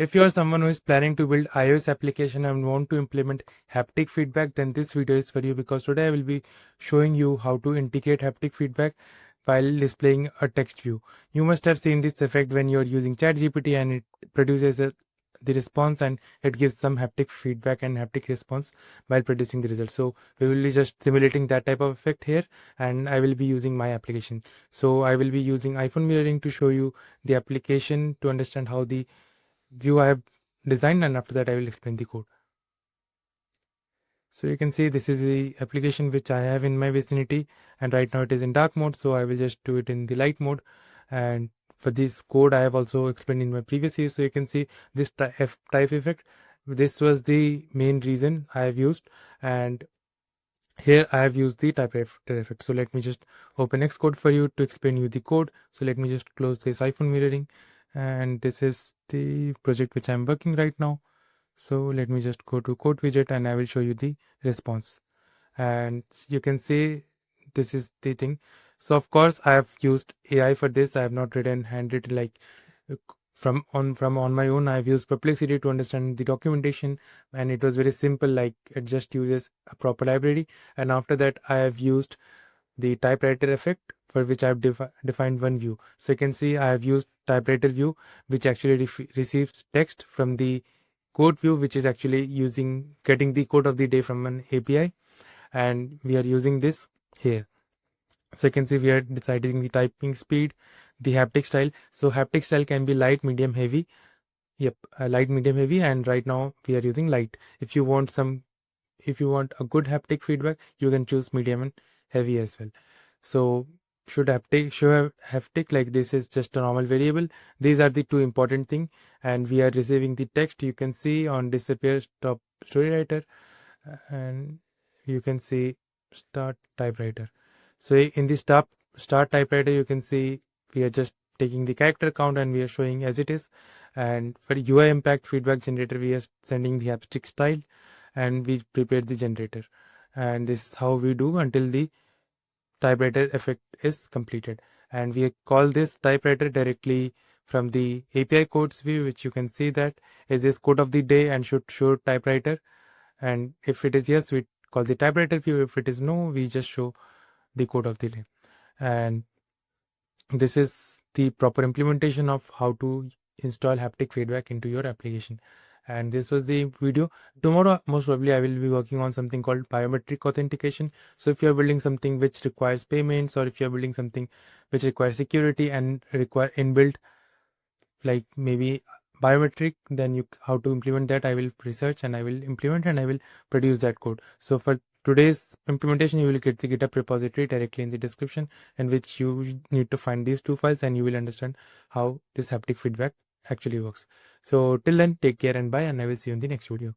If you are someone who is planning to build iOS application and want to implement haptic feedback, then this video is for you, because today I will be showing you how to integrate haptic feedback while displaying a text view. You must have seen this effect when you are using ChatGPT and it produces the response, and it gives some haptic feedback and haptic response while producing the result. So we will be just simulating that type of effect here, and I will be using my application. So I will be using iPhone mirroring to show you the application to understand how the view I have designed, and after that I will explain the code. So you can see this is the application which I have in my vicinity, and right now it is in dark mode, so I will just do it in the light mode. And for this code I have also explained in my previous series. So you can see this type effect, this was the main reason I have used, and here I have used the typewriter effect. So let me just open Xcode for you to explain you the code. So let me just close this iPhone mirroring, and this is the project which I'm working right now. So let me just go to code widget and I will show you the response. And you can see this is the thing. So of course I have used AI for this. I have not written handwritten like from on my own. I've used Perplexity to understand the documentation, and it was very simple, like it just uses a proper library. And after that I have used the typewriter effect, for which I have defined one view. So you can see I have used typewriter view, which actually receives text from the code view, which is actually getting the code of the day from an API, and we are using this here. So you can see we are deciding the typing speed, the haptic style. So haptic style can be light, medium, heavy. Yep, light, medium, heavy, and right now we are using light. If you want a good haptic feedback, you can choose medium and heavy as well. So should haptic, like this is just a normal variable. These are the two important thing, and we are receiving the text. You can see on disappear stop story writer, and you can see start typewriter. So in the start typewriter, you can see we are just taking the character count and we are showing as it is. And for UIImpactFeedbackGenerator, we are sending the Haptic style, and we prepared the generator. And this is how we do until the typewriter effect is completed. And we call this typewriter directly from the API codes view, which you can see that is this code of the day and should show typewriter. And if it is yes, we call the typewriter view. If it is no, we just show the code of the day. And this is the proper implementation of how to install haptic feedback into your application. And this was the video. Tomorrow most probably I will be working on something called biometric authentication. So if you are building something which requires payments, or if you are building something which requires security and require inbuilt like maybe biometric, then how to implement that I will research and I will implement and I will produce that code. So for today's implementation, you will get the GitHub repository directly in the description, in which you need to find these two files and you will understand how this haptic feedback actually works. So till then, take care and bye, and I will see you in the next video.